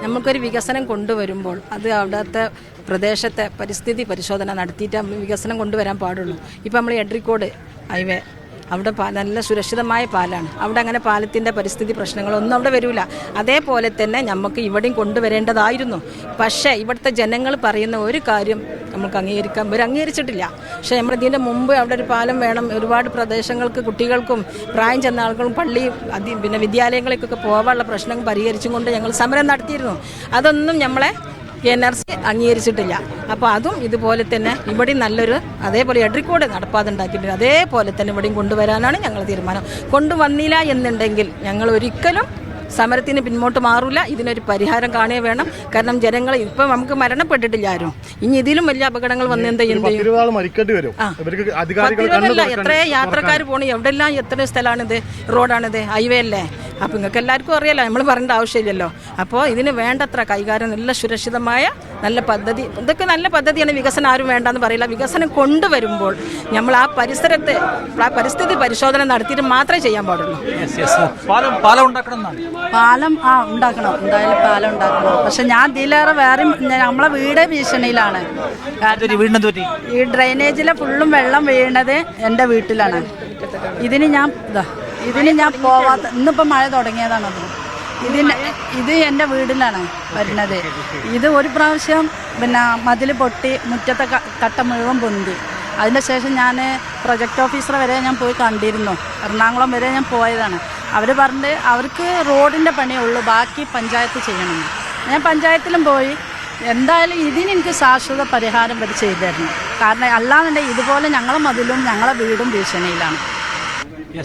നമുക്കൊരു വികസനം കൊണ്ടുവരുമ്പോൾ അത് അവിടുത്തെ പ്രദേശത്തെ പരിസ്ഥിതി പരിശോധന നടത്തിയിട്ട് വികസനം കൊണ്ടുവരാൻ പാടുള്ളൂ. ഇപ്പോൾ നമ്മൾ എഡ്രിക്കോട് ഹൈവേ അവിടെ നല്ല സുരക്ഷിതമായ പാലാണ്. അവിടെ അങ്ങനെ പാലത്തിൻ്റെ പരിസ്ഥിതി പ്രശ്നങ്ങളൊന്നും അവിടെ വരില്ല. അതേപോലെ തന്നെ നമുക്ക് ഇവിടെയും കൊണ്ടുവരേണ്ടതായിരുന്നു. പക്ഷേ ഇവിടുത്തെ ജനങ്ങൾ പറയുന്ന ഒരു കാര്യം നമുക്ക് അംഗീകരിച്ചിട്ടില്ല. പക്ഷേ നമ്മൾ ഇതിൻ്റെ മുമ്പ് അവിടെ ഒരു പാലം വേണം, ഒരുപാട് പ്രദേശങ്ങൾക്ക് കുട്ടികൾക്കും പ്രായം ചെന്ന ആളുകളും പള്ളി പിന്നെ വിദ്യാലയങ്ങളിലേക്കൊക്കെ പോകാനുള്ള പ്രശ്നം പരിഹരിച്ചും കൊണ്ട് ഞങ്ങൾ സമരം നടത്തിയിരുന്നു. അതൊന്നും നമ്മളെ NRC അംഗീകരിച്ചിട്ടില്ല. അപ്പോൾ അതും ഇതുപോലെ തന്നെ ഇവിടെയും നല്ലൊരു അതേപോലെ എഡ്രിക്കോട് നടപ്പാതുണ്ടാക്കിയിട്ടില്ല. അതേപോലെ തന്നെ ഇവിടെയും കൊണ്ടുവരാനാണ് ഞങ്ങൾ തീരുമാനം. കൊണ്ടുവന്നില്ല എന്നുണ്ടെങ്കിൽ ഞങ്ങൾ ഒരിക്കലും സമരത്തിന് പിന്നോട്ട് മാറില്ല. ഇതിനൊരു പരിഹാരം കാണുകയും വേണം. കാരണം ജനങ്ങൾ ഇപ്പം നമുക്ക് മരണപ്പെട്ടിട്ടില്ല ആരും. ഇനി ഇതിലും വലിയ അപകടങ്ങൾ വന്ന് എന്ത് ചെയ്യും? എത്ര യാത്രക്കാർ പോണു, എവിടെല്ലാം എത്ര സ്ഥലമാണിത്, റോഡാണിത്, ഹൈവേ അല്ലേ. അപ്പം നിങ്ങൾക്ക് എല്ലാവർക്കും അറിയാലോ, നമ്മൾ പറയേണ്ട ആവശ്യമില്ലല്ലോ. അപ്പോൾ ഇതിന് വേണ്ടത്ര കൈകാര്യം നല്ല സുരക്ഷിതമായ നല്ല പദ്ധതി, ഇതൊക്കെ നല്ല പദ്ധതിയാണ്. വികസനം ആരും വേണ്ടെന്ന് പറയില്ല. വികസനം കൊണ്ടുവരുമ്പോൾ നമ്മൾ ആ പരിസ്ഥിതി പരിശോധന നടത്തിയിട്ട് മാത്രമേ ചെയ്യാൻ പാടുള്ളൂ. പാലം ഉണ്ടാക്കണം, എന്തായാലും പാലം ഉണ്ടാക്കണം. പക്ഷെ ഞാൻ ഇതിലേറെ വേറെ നമ്മളെ വീട് ഭീഷണിയിലാണ്. ഈ ഡ്രെയിനേജിലെ ഫുള്ളും വെള്ളം വീണത് എൻ്റെ വീട്ടിലാണ്. ഇതിന് ഞാൻ പോവാത്ത, ഇന്നിപ്പോൾ മഴ തുടങ്ങിയതാണത്. ഇത് എൻ്റെ വീടിലാണ് വരുന്നത്. ഇത് ഒരു പ്രാവശ്യം പിന്നെ മതിൽ പൊട്ടി മുറ്റത്തെ കട്ട മുഴുവൻ പൊന്തി. അതിൻ്റെ ശേഷം ഞാൻ പ്രൊജക്ട് ഓഫീസറെ വരെ ഞാൻ പോയി കണ്ടിരുന്നു. എറണാകുളം വരെ ഞാൻ പോയതാണ്. അവർ പറഞ്ഞിട്ട് അവർക്ക് റോഡിൻ്റെ പണിയേ ഉള്ളൂ, ബാക്കി പഞ്ചായത്ത് ചെയ്യണം. ഞാൻ പഞ്ചായത്തിലും പോയി. എന്തായാലും ഇതിന് എനിക്ക് ശാശ്വത പരിഹാരം വരെ ചെയ്തു തരണം. കാരണം അല്ലാന്നുണ്ടെങ്കിൽ ഇതുപോലെ ഞങ്ങളെ മതിലും ഞങ്ങളെ വീടും ഭീഷണിയിലാണ്.